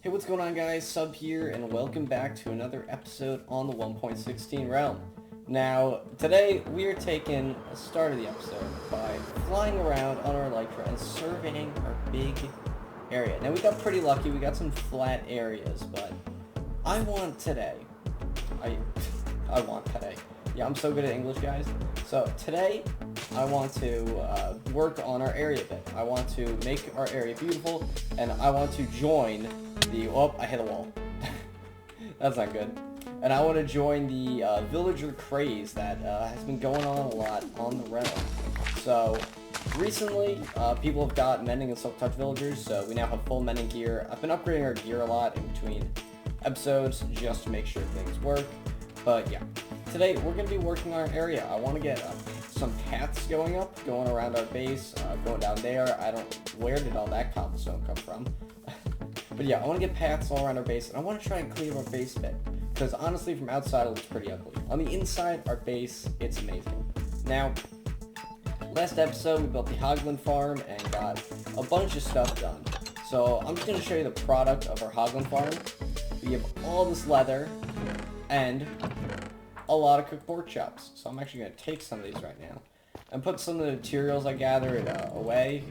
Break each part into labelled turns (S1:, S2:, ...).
S1: Hey, what's going on, guys? Sub here, and welcome back to another episode on the 1.16 realm. Now, today we are taking a start of the episode by flying around on our Elytra and surveying our big area. Now, we got pretty lucky. We got some flat areas, but I want today. I want today. Yeah, I'm so good at English, guys. So today, I want to work on our area a bit. I want to make our area beautiful, and I want to join the... Oh, I hit a wall. That's not good. And I want to join the villager craze that has been going on a lot on the realm. So, recently, people have got mending and silk touch villagers, so we now have full mending gear. I've been upgrading our gear a lot in between episodes just to make sure things work. But yeah, today we're going to be working on our area. I want to get some paths going around our base, going down there. Where did all that cobblestone come from? But yeah, I want to get paths all around our base, and I want to try and clean our base a bit. Because honestly, from outside, it looks pretty ugly. On the inside, our base, it's amazing. Now, last episode, we built the Hoglin farm and got a bunch of stuff done. So I'm just going to show you the product of our Hoglin farm. We have all this leather and a lot of cooked pork chops. So I'm actually going to take some of these right now and put some of the materials I gathered away.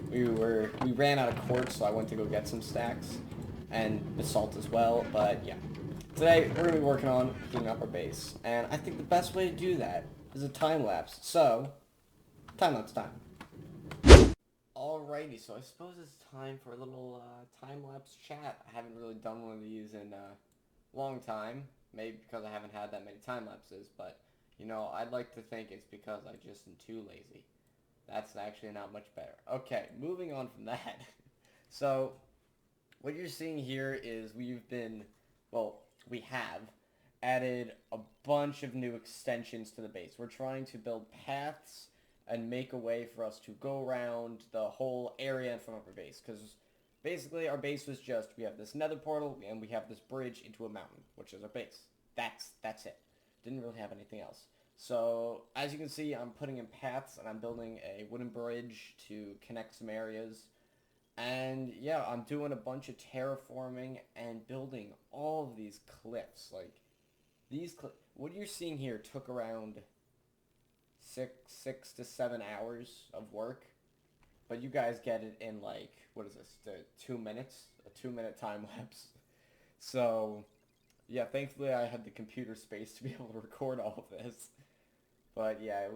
S1: We ran out of quartz, so I went to go get some stacks and basalt as well. But yeah, today we're going to be working on cleaning up our base, and I think the best way to do that is a time lapse. So, time lapse time. Alrighty, so I suppose it's time for a little time lapse chat. I haven't really done one of these in a long time, maybe because I haven't had that many time lapses, but you know, I'd like to think it's because I just am too lazy. That's actually not much better. Okay, moving on from that. So, what you're seeing here is we have added a bunch of new extensions to the base. We're trying to build paths and make a way for us to go around the whole area in front of our base. Because basically our base was just, we have this nether portal and we have this bridge into a mountain, which is our base. That's it. Didn't really have anything else. So, as you can see, I'm putting in paths, and I'm building a wooden bridge to connect some areas. And, yeah, I'm doing a bunch of terraforming and building all of these cliffs. Like, what you're seeing here took around six to 7 hours of work. But you guys get it in, like, what is this, 2 minutes? A 2-minute time lapse. So, yeah, thankfully I had the computer space to be able to record all of this. But yeah, it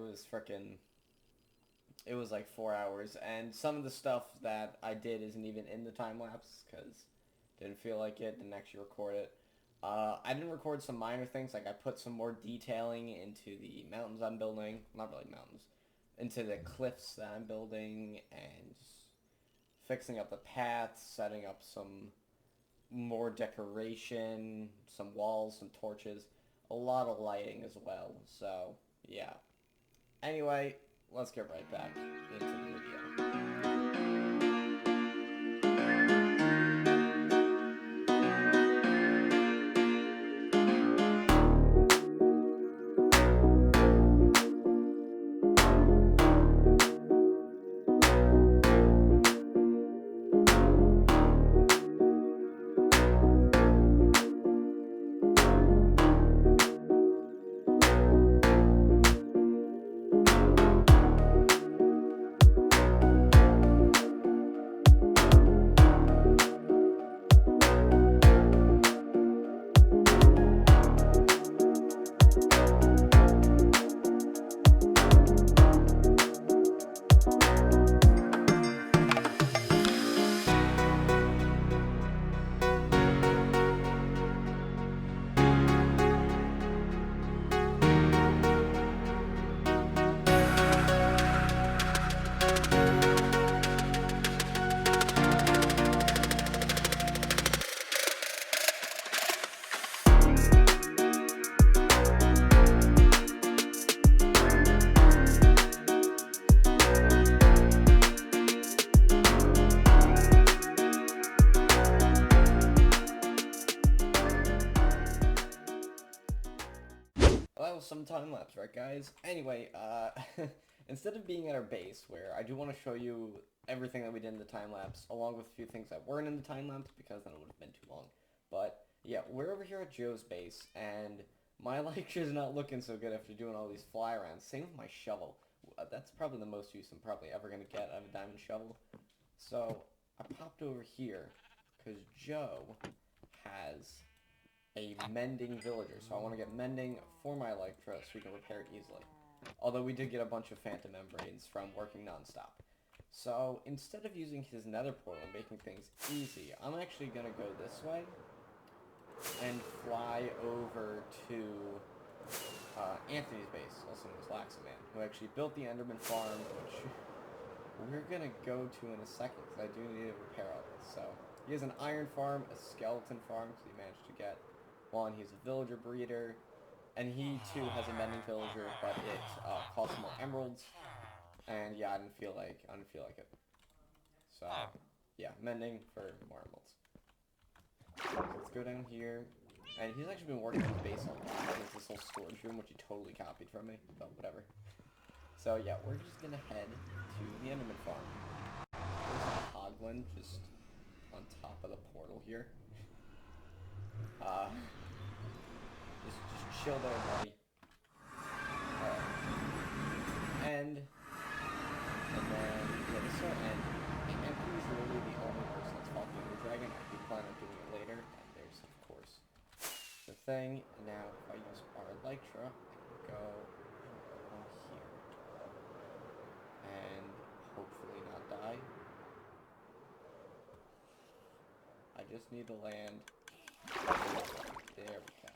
S1: was like 4 hours, and some of the stuff that I did isn't even in the time lapse because didn't feel like it, didn't actually record it. I didn't record some minor things, like I put some more detailing into the mountains I'm building, not really mountains, into the cliffs that I'm building, and fixing up the paths, setting up some more decoration, some walls, some torches, a lot of lighting as well, so yeah. Anyway, let's get right back into the video. Well, that was some time lapse, right, guys? Anyway, instead of being at our base, where I do want to show you everything that we did in the time lapse, along with a few things that weren't in the time lapse, because then it would have been too long. But yeah, we're over here at Joe's base, and my lecture's not looking so good after doing all these fly arounds. Same with my shovel. That's probably the most use I'm probably ever going to get out of a diamond shovel. So I popped over here because Joe has a mending villager. So I want to get mending for my Electra so we can repair it easily. Although we did get a bunch of phantom membranes from working nonstop. So instead of using his nether portal and making things easy, I'm actually going to go this way and fly over to Anthony's base, also known as Laxaman, who actually built the Enderman farm, which we're going to go to in a second, because I do need to repair all this. So, he has an iron farm, a skeleton farm, because he managed to get one. He's a villager breeder, and he too has a mending villager, but it costs more emeralds, and yeah, I didn't feel like it. So, yeah, mending for more emeralds. So let's go down here. And he's actually been working on his base a lot. There's this whole storage room, which he totally copied from me. But whatever. So yeah, we're just gonna head to the Enderman farm. There's a hoglin just on top of the portal here. Just chill there, buddy. Alright. And then yeah, this will end. Anthony's literally the only person that's fought the Ender Dragon. I do plan on doing it later. And there's of course the thing. Now if I use our Elytra, I can go on here. And hopefully not die. I just need to land. There we go.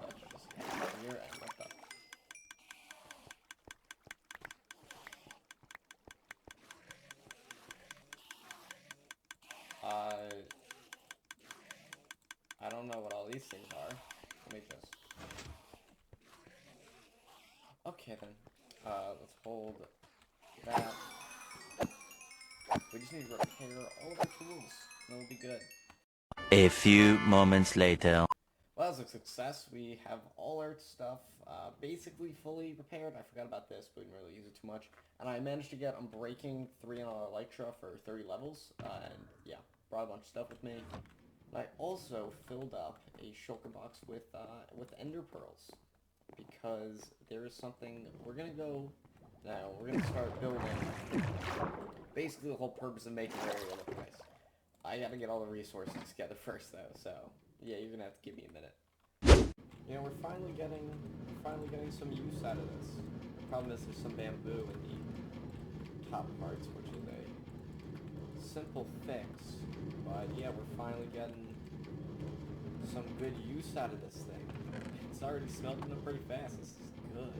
S1: Let's just head here and look up. I don't know what all these things are. Let me just... Okay then. Let's hold that. We just need to repair all of our tools, and it'll be good.
S2: A few moments later.
S1: Well, that was a success. We have all our stuff basically fully repaired. I forgot about this, but we didn't really use it too much. And I managed to get Unbreaking 3 on our Elytra for 30 levels. And yeah, brought a bunch of stuff with me. I also filled up a shulker box with ender pearls, because there is something we're gonna go now. We're gonna start building. Basically, the whole purpose of making our area look nice. I gotta get all the resources together first, though. So yeah, you're gonna have to give me a minute. You know, we're finally getting some use out of this. The problem is there's some bamboo in the top parts, which is a simple fix. But yeah, we're finally getting some good use out of this thing. It's already smelting up pretty fast. This is good.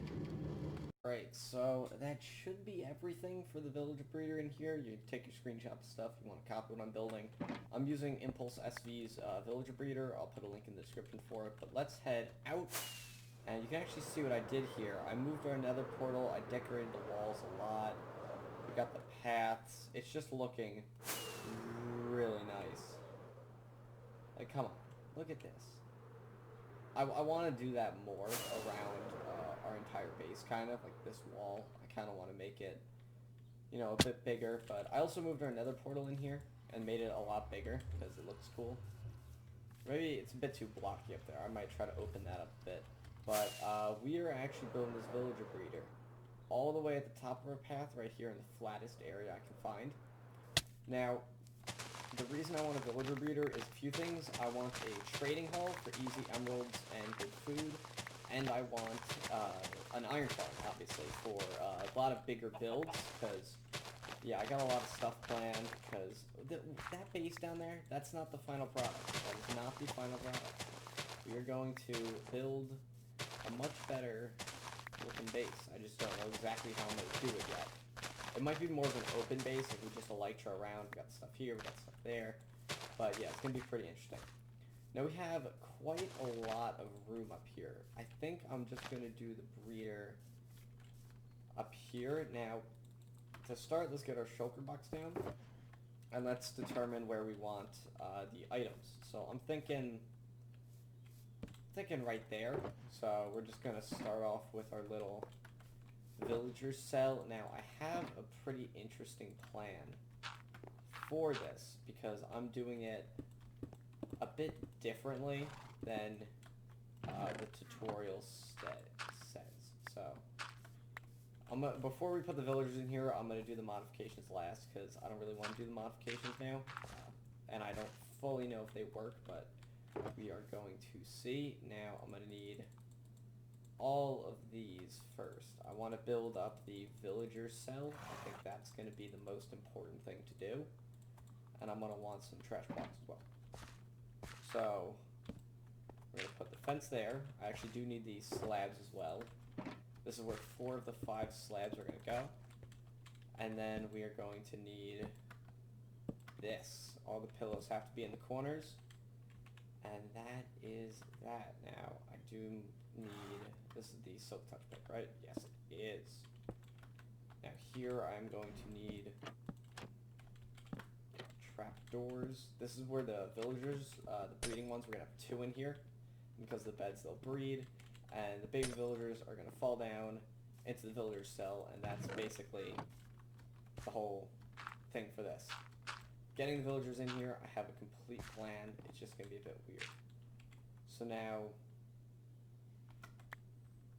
S1: Right, so that should be everything for the villager breeder in here. You take your screenshot of stuff, you want to copy what I'm building. I'm using Impulse SV's villager breeder. I'll put a link in the description for it. But let's head out, and you can actually see what I did here. I moved our nether portal, I decorated the walls a lot. We got the paths. It's just looking really nice. Like, come on, look at this. I want to do that more around our entire base, kind of, like this wall. I kind of want to make it, you know, a bit bigger, but I also moved our nether portal in here and made it a lot bigger because it looks cool. Maybe it's a bit too blocky up there. I might try to open that up a bit. But we are actually building this villager breeder all the way at the top of our path right here in the flattest area I can find. Now, the reason I want a villager breeder is a few things. I want a trading hall for easy emeralds and good food, and I want an iron farm, obviously, for a lot of bigger builds, because, yeah, I got a lot of stuff planned, because that base down there, that's not the final product. That is not the final product. We are going to build a much better looking base. I just don't know exactly how I'm going to do it yet. It might be more of an open base if we just elytra around. We got stuff here, we got stuff there. But yeah, it's going to be pretty interesting. Now we have quite a lot of room up here. I think I'm just going to do the breeder up here. Now, to start, let's get our shulker box down. And let's determine where we want the items. So I'm thinking thinking right there. So we're just gonna start off with our little villager cell. Now I have a pretty interesting plan for this because I'm doing it a bit differently than the tutorial says. So before we put the villagers in here, I'm gonna do the modifications last because I don't really want to do the modifications now, and I don't fully know if they work, but we are going to see. Now I'm gonna need all of these first. I want to build up the villager cell. I think that's going to be the most important thing to do. And I'm going to want some trash blocks as well. So we're going to put the fence there. I actually do need these slabs as well. This is where 4 of the 5 slabs are going to go. And then we are going to need this. All the pillows have to be in the corners. And that is that. Now I do need, this is the silk touch pick, right? Yes, it is. Now here I'm going to need trapdoors. This is where the villagers, the breeding ones, we're going to have 2 in here because the beds they'll breed, and the baby villagers are going to fall down into the villager cell, and that's basically the whole thing for this. Getting the villagers in here, I have a complete plan. It's just going to be a bit weird. So now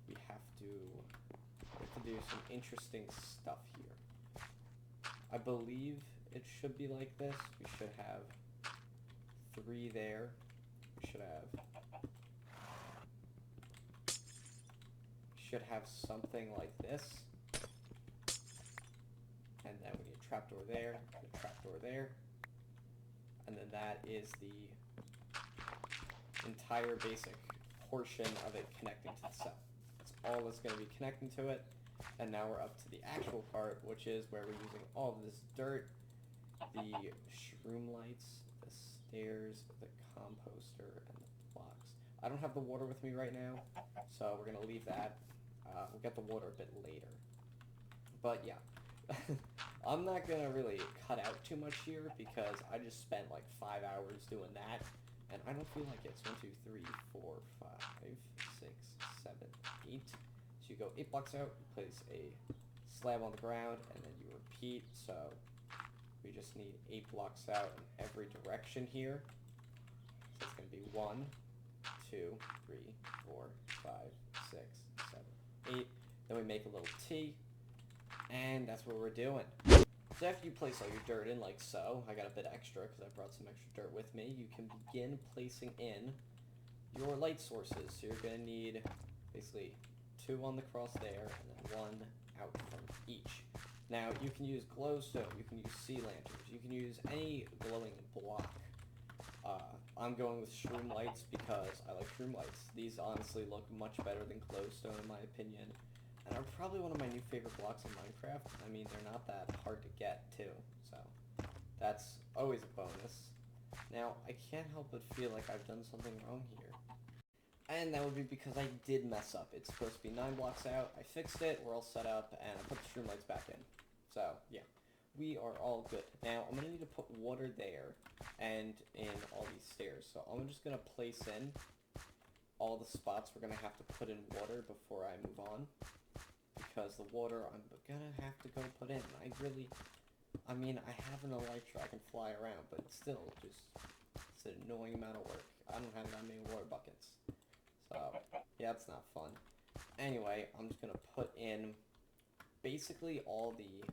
S1: we have to do some interesting stuff here. I believe it should be like this. We should have 3 there. We should have something like this. And then we need a trapdoor there, a trapdoor there. And then that is the entire basic portion of it connecting to the cell. That's all that's going to be connecting to it. And now we're up to the actual part, which is where we're using all of this dirt, the shroom lights, the stairs, the composter, and the blocks. I don't have the water with me right now, so we're going to leave that. We'll get the water a bit later. But yeah, I'm not going to really cut out too much here because I just spent like 5 hours doing that. And I don't feel like it's 1, 2, 3, 4, 5, 6, 7, 8. So you go 8 blocks out, you place a slab on the ground, and then you repeat. So we just need 8 blocks out in every direction here. So it's going to be 1, 2, 3, 4, 5, 6, 7, 8. Then we make a little T, and that's what we're doing. So after you place all your dirt in like so, I got a bit extra because I brought some extra dirt with me, you can begin placing in your light sources. So you're going to need basically 2 on the cross there and then 1 out from each. Now you can use glowstone, you can use sea lanterns, you can use any glowing block. I'm going with shroom lights because I like shroom lights. These honestly look much better than glowstone in my opinion. And are probably one of my new favorite blocks in Minecraft. I mean, they're not that hard to get, too. So, that's always a bonus. Now, I can't help but feel like I've done something wrong here. And that would be because I did mess up. It's supposed to be 9 blocks out. I fixed it. We're all set up. And I put the shroom lights back in. So, yeah. We are all good. Now, I'm going to need to put water there and in all these stairs. So, I'm just going to place in all the spots we're going to have to put in water before I move on. Because the water I'm gonna have to go put in. I mean, I have an elytra I can fly around, but still, it's an annoying amount of work. I don't have that many water buckets. So, yeah, it's not fun. Anyway, I'm just gonna put in basically all the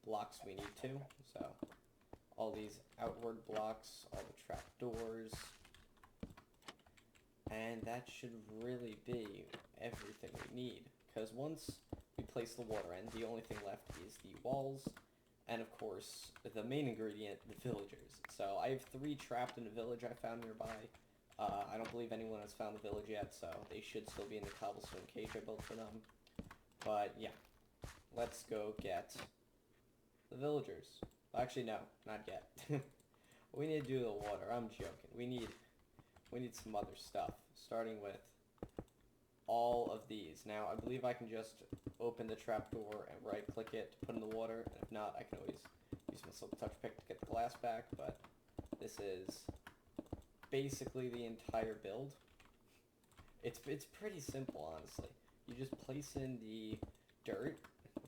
S1: blocks we need to. So, all these outward blocks, all the trapdoors, and that should really be everything we need. Because once we place the water in, the only thing left is the walls, and of course, the main ingredient, the villagers. So I have 3 trapped in a village I found nearby. I don't believe anyone has found the village yet, so they should still be in the cobblestone cage I built for them. But yeah, let's go get the villagers. Actually, no, not yet. We need to do the water. I'm joking. We need some other stuff, starting with all of these. Now, I believe I can just open the trapdoor and right-click it to put in the water, and if not, I can always use my silk touch pick to get the glass back, but this is basically the entire build. It's pretty simple, honestly. You just place in the dirt,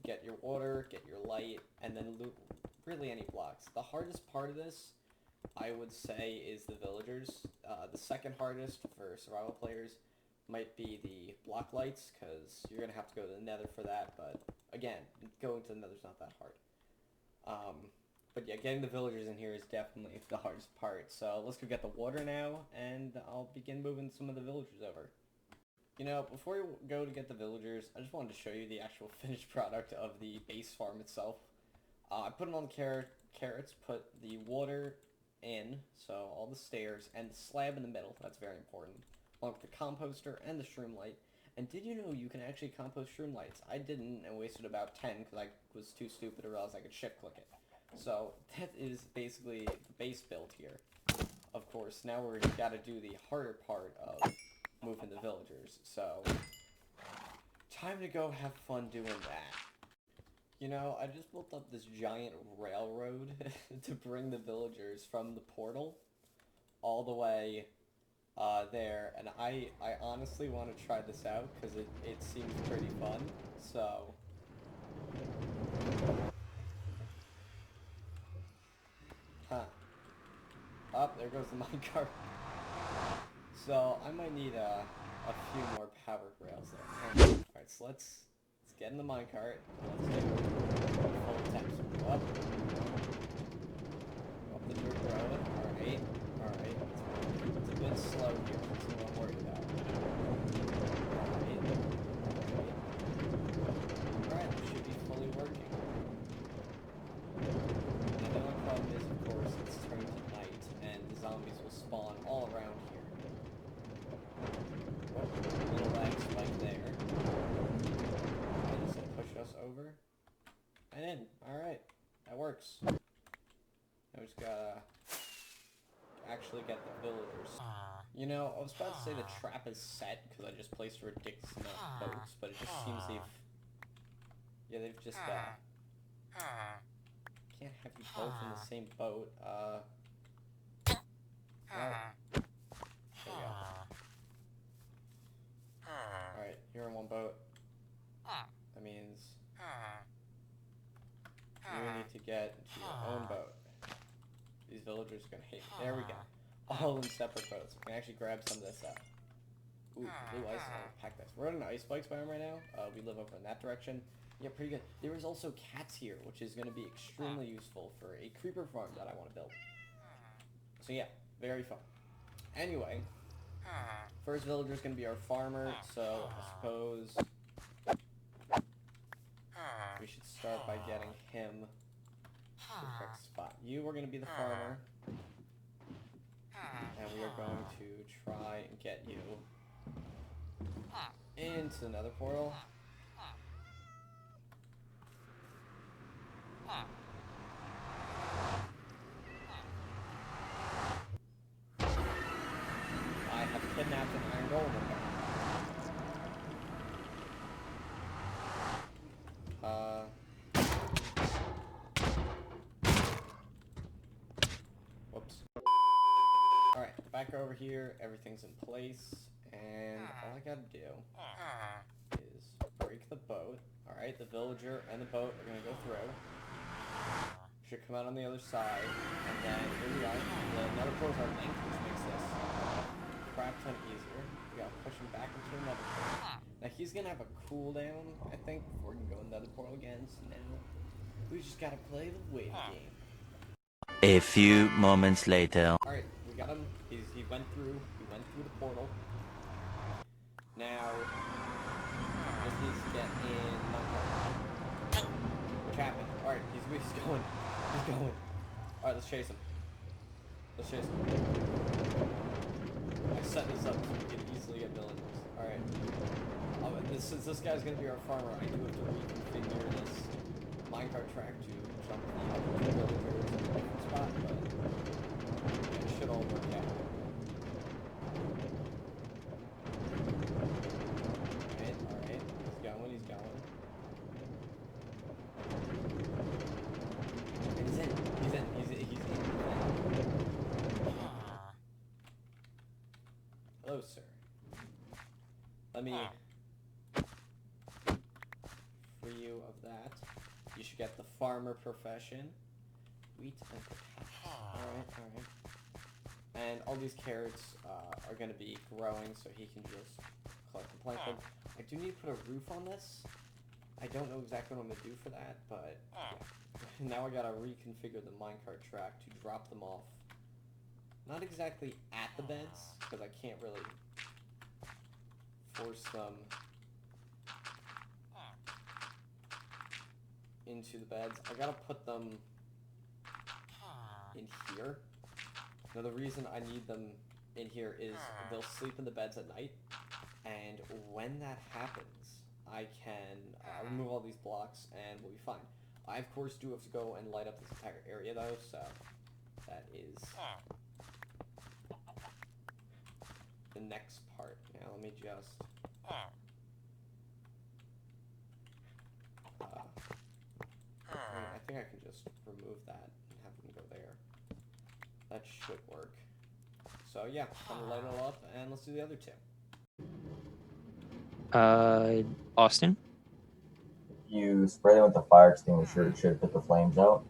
S1: get your water, get your light, and then loot really any blocks. The hardest part of this, I would say, is the villagers. The second hardest for survival players might be the block lights, because you're going to have to go to the nether for that, but again, going to the nether's not that hard. But yeah, getting the villagers in here is definitely the hardest part. So let's go get the water now, and I'll begin moving some of the villagers over. You know, before we go to get the villagers, I just wanted to show you the actual finished product of the base farm itself. I put them on the carrots, put the water in, so all the stairs, and the slab in the middle, that's very important, along with the composter and the shroom light. And did you know you can actually compost shroom lights? I didn't, and wasted about 10 because I was too stupid to realize I could shift click it. So that is basically the base build here. Of course, now we're got to do the harder part of moving the villagers. So time to go have fun doing that. You know, I just built up this giant railroad to bring the villagers from the portal all the way there, and I honestly want to try this out because it seems pretty fun. So up there goes the minecart. So I might need a few more power rails there. Alright, so let's get in the minecart. Let's do full attempts. Go up. Go up the dirt road. Alright. Alright. It's a bit slow here. That's what I'm worried about. Alright. Alright, it should be fully working. Now the only problem is, of course, it's turning to night, and the zombies will spawn all around here. Little lag spike there. And this will push us over. And in. Alright. That works. Now we just gotta actually get the villagers. You know, I was about to say the trap is set because I just placed a ridiculous amount of boats, but it just seems they've just can't have you both in the same boat. Well, there we go. Alright, you're in one boat. That means you need to get into your own boat. These villagers are gonna hate me. There we go. All in separate boats. We can actually grab some of this out. Ooh, blue ice. I'll pack this. We're in an ice spikes biome right now. We live over in that direction. Yeah, pretty good. There is also cats here, which is going to be extremely useful for a creeper farm that I want to build. So yeah, very fun. Anyway, first villager is going to be our farmer, so I suppose we should start by getting him to the correct spot. You are going to be the farmer, and we are going to try and get you into another portal. I have kidnapped an iron golem. Whoops. Alright, back over here, everything's in place, and all I gotta do is break the boat. Alright, the villager and the boat are gonna go through. Should come out on the other side, and then here we are. The nether portal's our link, which makes this a crap ton easier. We gotta push him back into another portal. Now he's gonna have a cooldown, I think, before we can go in the other portal again, so now we just gotta play the waiting game.
S2: A few moments later.
S1: Alright, we got him. He went through the portal. Now just needs to get in What's happened? Alright, he's going. He's going. Alright, let's chase him. Let's chase him. I set this up so we can easily get villagers. Alright. Since this guy's gonna be our farmer, I do have to reconfigure this minecart track to jump the other two villagers in a different spot, but it should all work out. Alright. He's going. He's in. Hello, sir. let me free you of that. You should get the farmer profession. Wheat and potatoes. Alright. And all these carrots are going to be growing, so he can just collect the plankton. I do need to put a roof on this. I don't know exactly what I'm going to do for that, but yeah. Now I got to reconfigure the minecart track to drop them off. Not exactly at the beds, because I can't really force them into the beds. I got to put them in here. Now the reason I need them in here is they'll sleep in the beds at night, and when that happens, I can remove all these blocks and we'll be fine. I of course do have to go and light up this entire area though, so that is the next part. Now let me just I think I can just remove that and have them go there. That should work. So yeah, I'm gonna light it all up and let's do the other two.
S3: Austin?
S4: You spray them with the fire extinguisher, it should put the flames out.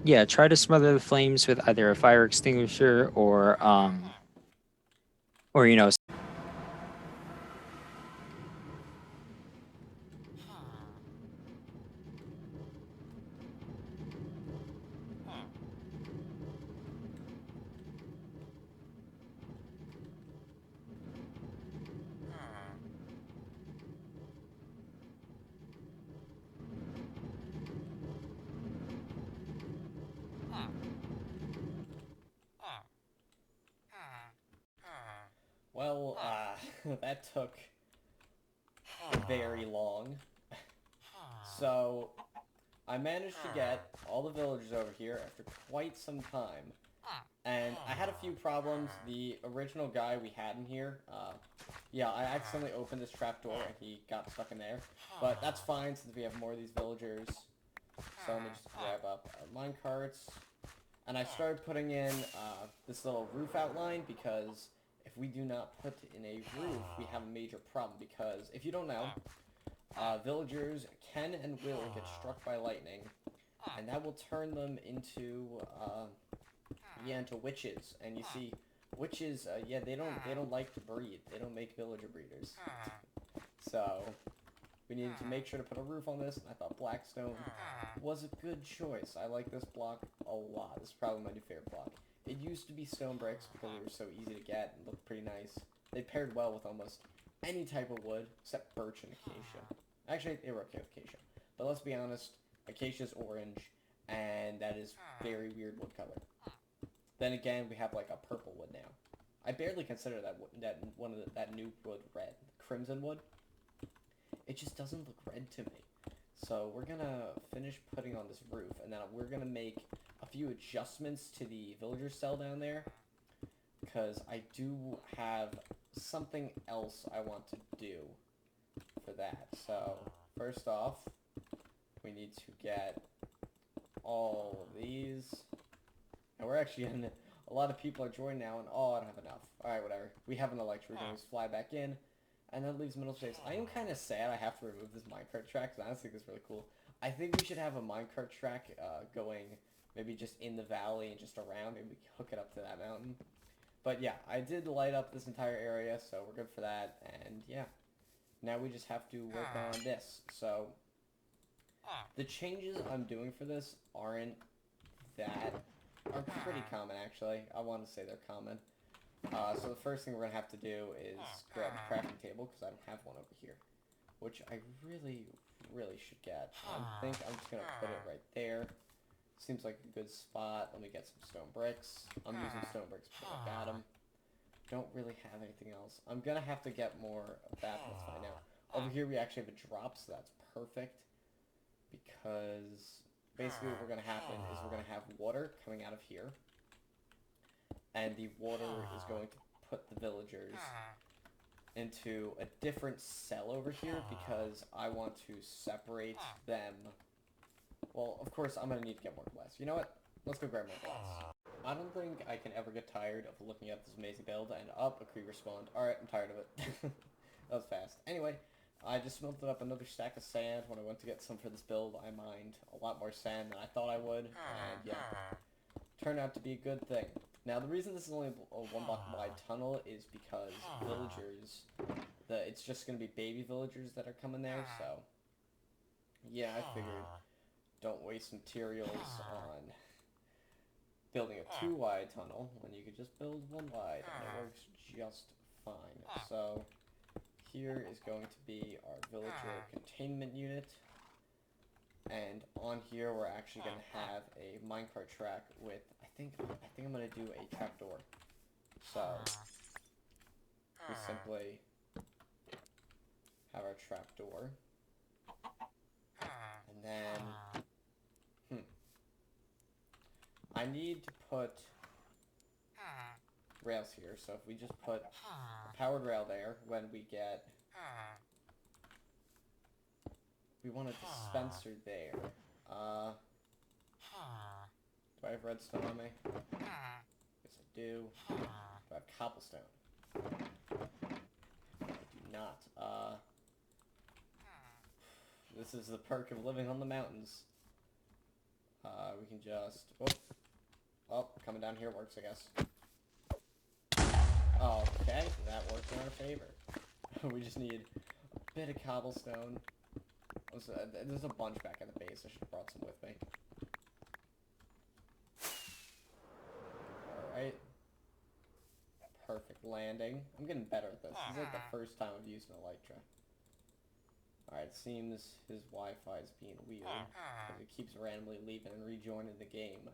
S3: Yeah, try to smother the flames with either a fire extinguisher or you know.
S1: Well, that took very long. So, I managed to get all the villagers over here after quite some time. And I had a few problems. The original guy we had in here, yeah, I accidentally opened this trapdoor and he got stuck in there. But that's fine since we have more of these villagers. So let me just grab up our minecarts. And I started putting in this little roof outline because if we do not put in a roof, we have a major problem. Because if you don't know, villagers can and will get struck by lightning, and that will turn them into into witches. And you see, witches, yeah, they don't like to breed. They don't make villager breeders. So we needed to make sure to put a roof on this, and I thought blackstone was a good choice. I like this block a lot. This is probably my new favorite block. It used to be stone bricks because they were so easy to get and looked pretty nice. They paired well with almost any type of wood except birch and acacia. Actually, they were okay with acacia. But let's be honest, acacia's orange, and that is very weird wood color. Then again, we have like a purple wood now. I barely consider that new wood red. Crimson wood. It just doesn't look red to me. So we're gonna finish putting on this roof, and then we're gonna make a few adjustments to the villager cell down there, because I do have something else I want to do for that. So first off, we need to get all of these, and we're actually in a lot of people are joining now, and oh, I don't have enough. Alright, whatever. We have an electric, we're gonna just fly back in. And that leaves middle space. I am kind of sad I have to remove this minecart track, because I honestly think it's really cool. I think we should have a minecart track going maybe just in the valley and just around. Maybe we can hook it up to that mountain. But yeah, I did light up this entire area, so we're good for that. And yeah, now we just have to work on this. So the changes I'm doing for this are pretty common, actually. I want to say they're common. So the first thing we're going to have to do is grab a crafting table, because I don't have one over here, which I really should get. I think I'm just going to put it right there. Seems like a good spot. Let me get some stone bricks. I'm using stone bricks because I got them. Don't really have anything else. I'm going to have to get more of that. Let's find out. Over here we actually have a drop, so that's perfect, because basically what we're going to happen is we're going to have water coming out of here. And the water is going to put the villagers into a different cell over here because I want to separate them. Well, of course, I'm going to need to get more glass. You know what? Let's go grab more glass. I don't think I can ever get tired of looking at this amazing build and a creeper spawned. Alright, I'm tired of it. That was fast. Anyway, I just smelted up another stack of sand. When I went to get some for this build, I mined a lot more sand than I thought I would. And yeah, turned out to be a good thing. Now, the reason this is only a 1 block wide tunnel is because villagers, it's just going to be baby villagers that are coming there, so yeah, I figured don't waste materials on building a 2 wide tunnel when you could just build 1 wide, and it works just fine. So here is going to be our villager containment unit, and on here we're actually going to have a minecart track with, I think I'm going to do a trapdoor. So we simply have our trapdoor, and then I need to put rails here, so if we just put a powered rail there, when we get, we want a dispenser there. Do I have redstone on me? Yes, I do. Do I have cobblestone? I do not. This is the perk of living on the mountains. We can just, oh, coming down here works, I guess. Okay, that worked in our favor. We just need a bit of cobblestone. There's a bunch back at the base. I should have brought some with me. Alright. Perfect landing. I'm getting better at this. This is like the first time I've used an Elytra. Alright, it seems his Wi-Fi is being weird, because it keeps randomly leaving and rejoining the game. So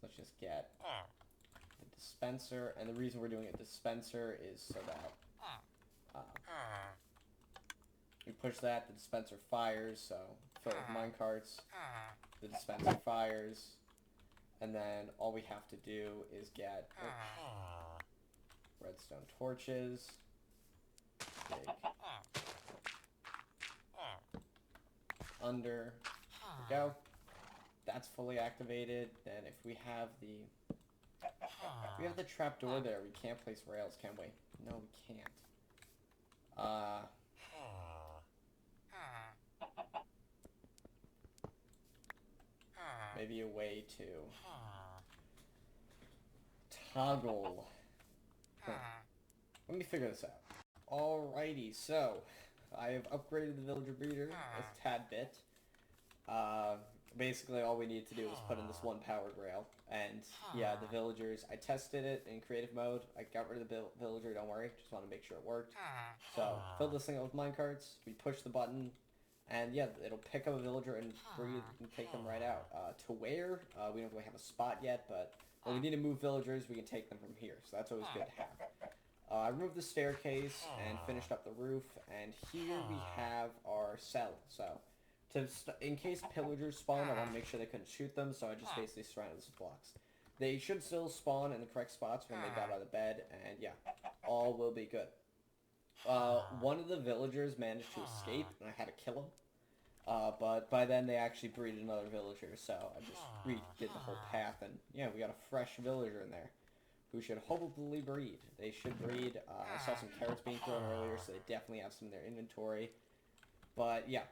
S1: let's just get the dispenser, and the reason we're doing a dispenser is so that we push that, the dispenser fires, so fill it with minecarts, the dispenser fires, and then all we have to do is get redstone torches, dig under, there we go. That's fully activated. Then if we have the trapdoor there, we can't place rails, can we? No, we can't. Maybe a way to toggle. Let me figure this out. Alrighty, so I have upgraded the villager breeder a tad bit. Basically all we need to do is put in this 1 powered rail, and yeah, the villagers, I tested it in creative mode. I got rid of the villager, don't worry, just want to make sure it worked. So fill this thing up with minecarts, we push the button, and yeah, it'll pick up a villager and breathe and take them right out. To where, we don't really have a spot yet, but when we need to move villagers, we can take them from here, so that's always good to have. I removed the staircase and finished up the roof, and here we have our cell. So in case pillagers spawn, I want to make sure they couldn't shoot them, so I just basically surrounded this with blocks. They should still spawn in the correct spots when they got out of bed, and yeah, all will be good. One of the villagers managed to escape, and I had to kill him. But by then they actually breeded another villager, so I just redid the whole path, and yeah, we got a fresh villager in there who should hopefully breed. They should breed. I saw some carrots being thrown earlier, so they definitely have some in their inventory. But yeah.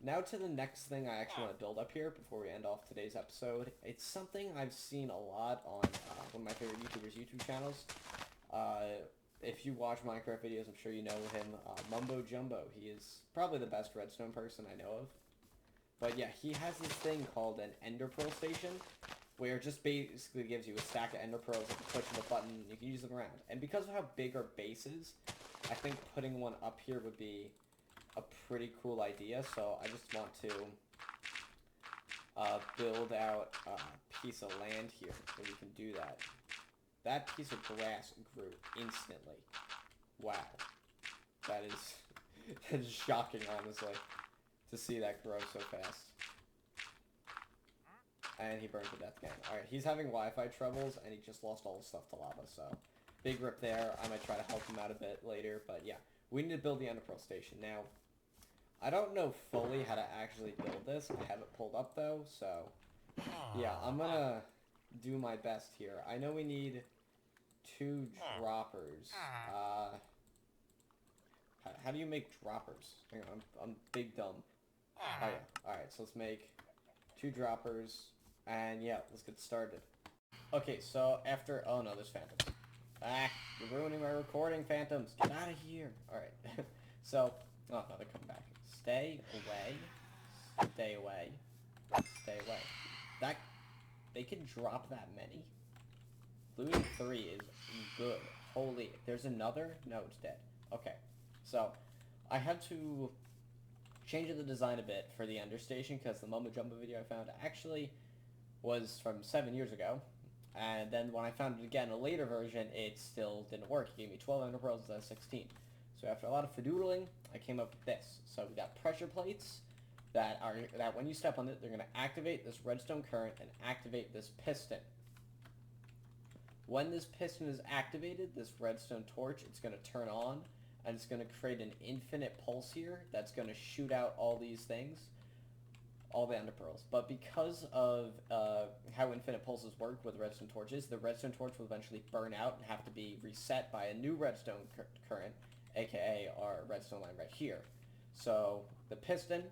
S1: Now to the next thing I actually want to build up here before we end off today's episode. It's something I've seen a lot on one of my favorite YouTubers' YouTube channels. If you watch Minecraft videos, I'm sure you know him, Mumbo Jumbo. He is probably the best redstone person I know of. But yeah, he has this thing called an ender pearl station, where it just basically gives you a stack of ender pearls at the push of a button, you can use them around. And because of how big our base is, I think putting one up here would be a pretty cool idea, so I just want to build out a piece of land here where we can do that. That piece of grass grew instantly. Wow. That is shocking, honestly, to see that grow so fast. And he burned to death again. Alright, he's having Wi-Fi troubles, and he just lost all his stuff to lava, so big rip there. I might try to help him out a bit later, but yeah. We need to build the Ender Pearl Station. Now, I don't know fully how to actually build this. I have it pulled up, though, so yeah, I'm gonna do my best here. I know we need 2 droppers. How How do you make droppers? Hang on, I'm big dumb. Oh yeah. Alright, so let's make 2 droppers. And yeah, let's get started. Okay, so after... Oh no, there's phantoms. Ah, you're ruining my recording, phantoms. Get out of here. Alright. So... Oh no, they're coming back. Stay away. Stay away. Stay away. That... They can drop that many? Looting 3 is good. Holy... There's another? No, it's dead. Okay. So, I had to change the design a bit for the Ender Station, because the Mumbo Jumbo video I found actually was from 7 years ago. And then when I found it again, a later version, it still didn't work. It gave me 12 Ender Pearls instead of 16. So after a lot of fidoodling, I came up with this. So we got pressure plates that when you step on it, they're going to activate this redstone current and activate this piston. When this piston is activated, this redstone torch, it's going to turn on, and it's going to create an infinite pulse here that's going to shoot out all these things, all the ender pearls. But because of how infinite pulses work with redstone torches, the redstone torch will eventually burn out and have to be reset by a new redstone current, aka our redstone line right here. So the piston,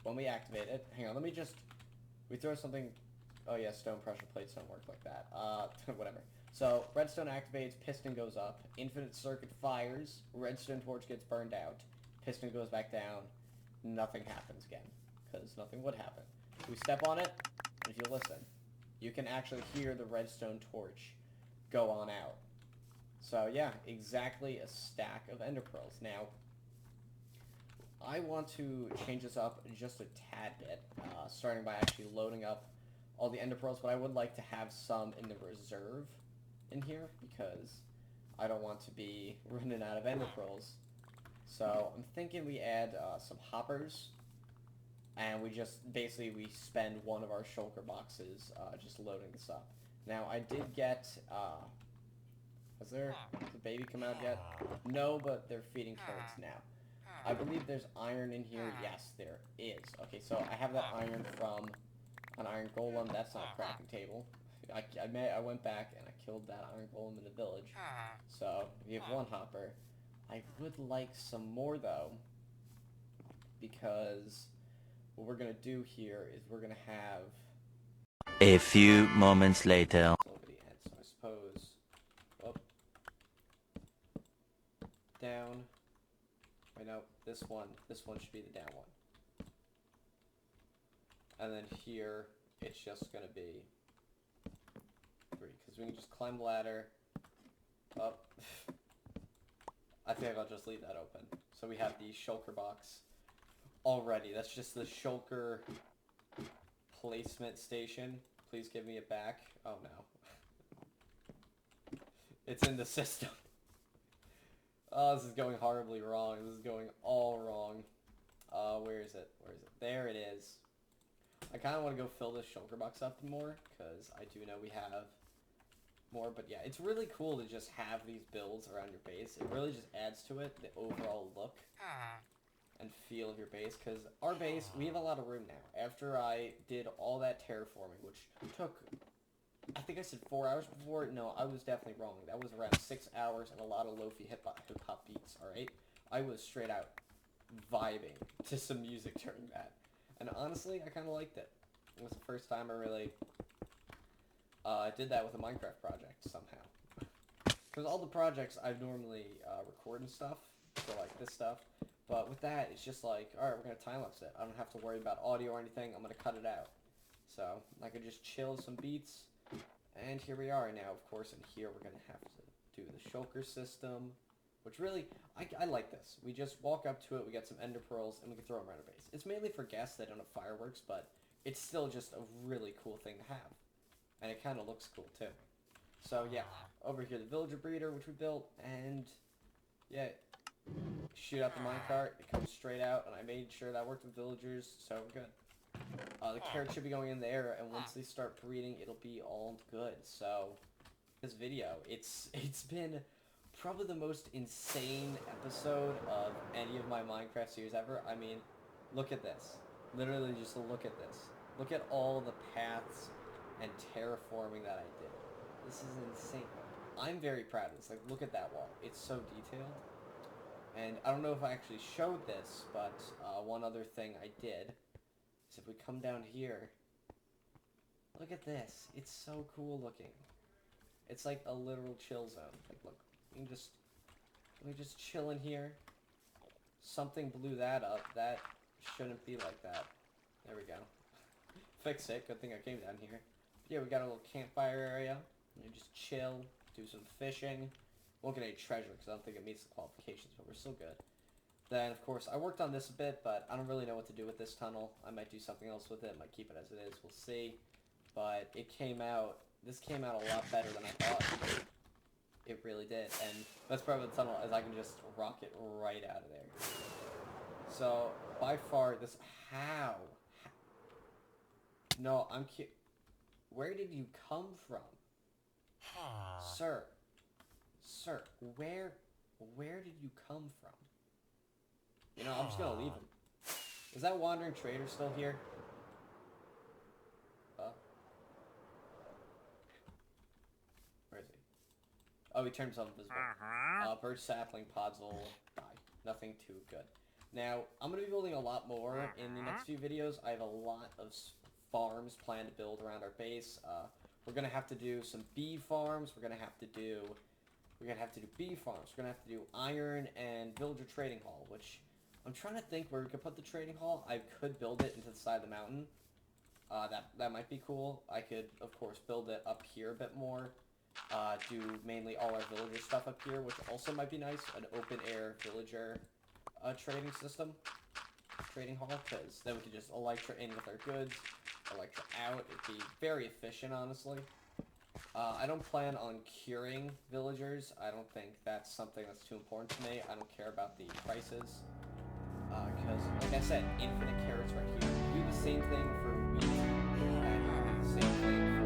S1: when we activate it, hang on, we throw something. Oh yeah, stone pressure plates don't work like that. Whatever. So, redstone activates, piston goes up, infinite circuit fires, redstone torch gets burned out, piston goes back down, nothing happens again, because nothing would happen. We step on it, and if you listen, you can actually hear the redstone torch go on out. So yeah, exactly a stack of ender pearls. Now, I want to change this up just a tad bit, starting by actually loading up all the ender pearls, but I would like to have some in the reserve in here because I don't want to be running out of ender pearls. So I'm thinking we add some hoppers, and we just basically we spend one of our shulker boxes just loading this up. Now I did get has the baby come out yet? No, but they're feeding carrots now. I believe there's iron in here. Yes, there is. Okay, so I have that iron from an iron golem. That's not a crafting table. I went back and I killed that iron golem in the village. So we have 1 hopper. I would like some more though, because what we're gonna do here is we're gonna have
S2: A few moments later.
S1: So I suppose up, down. Wait, no, this one should be the down one. And then here, it's just going to be 3, because we can just climb the ladder up. I think I'll just leave that open. So we have the shulker box already. That's just the shulker placement station. Please give me it back. Oh no. It's in the system. Oh, this is going horribly wrong. This is going all wrong. Where is it? Where is it? There it is. I kind of want to go fill this shulker box up more, because I do know we have more. But yeah, it's really cool to just have these builds around your base. It really just adds to it, the overall look and feel of your base. Because our base, we have a lot of room now. After I did all that terraforming, which took, I think I said 4 hours before. No, I was definitely wrong. That was around 6 hours and a lot of lo-fi hip-hop beats, alright? I was straight out vibing to some music during that. And honestly, I kind of liked it. It was the first time I really did that with a Minecraft project somehow. Because all the projects I've normally record and stuff, so like this stuff. But with that, it's just like, alright, we're going to time-lapse it. I don't have to worry about audio or anything. I'm going to cut it out. So I could just chill with some beats. And here we are. Now, of course, in here we're going to have to do the shulker system. Which really, I like this. We just walk up to it, we get some ender pearls, and we can throw them around our base. It's mainly for guests that don't have fireworks, but it's still just a really cool thing to have. And it kind of looks cool, too. So, yeah, over here, the villager breeder, which we built, and, yeah, shoot out the minecart, it comes straight out, and I made sure that worked with villagers, so we're good. The carrot should be going in there, and once they start breeding, it'll be all good. So, this video, it's been probably the most insane episode of any of my Minecraft series ever. I mean, look at this. Literally just look at this. Look at all the paths and terraforming that I did. This is insane. I'm very proud of this. Like, look at that wall. It's so detailed. And I don't know if I actually showed this, but one other thing I did is if we come down here, look at this. It's so cool looking. It's like a literal chill zone. Like, look, you can let me just chill in here. Something blew that up. That shouldn't be like that. There we go. Fix it. Good thing I came down here. But yeah, we got a little campfire area. You just chill, do some fishing. Won't get any treasure because I don't think it meets the qualifications, but we're still good. Then, of course, I worked on this a bit, but I don't really know what to do with this tunnel. I might do something else with it. Might keep it as it is. We'll see. But it came out... This came out a lot better than I thought. It really did. And best part of the tunnel is I can just rocket right out of there. So, by far, this... How? No, I'm cute. Where did you come from? Sir. Sir, where did you come from? You know, I'm just gonna leave him. Is that wandering trader still here? Where is he? Oh, he turned himself invisible. Birch sapling pods will die. Nothing too good. Now, I'm going to be building a lot more in the next few videos. I have a lot of farms planned to build around our base. We're going to have to do some bee farms. We're going to have to do bee farms. We're going to have to do iron and villager trading hall, which I'm trying to think where we could put the trading hall. I could build it into the side of the mountain. That might be cool. I could, of course, build it up here a bit more. Do mainly all our villager stuff up here, which also might be nice. An open-air villager trading system. Trading hall, because then we could just Elytra in with our goods, Elytra out. It'd be very efficient, honestly. I don't plan on curing villagers. I don't think that's something that's too important to me. I don't care about the prices. Because, like I said, infinite carrots right here. Do the same thing for wheat, and do the same thing for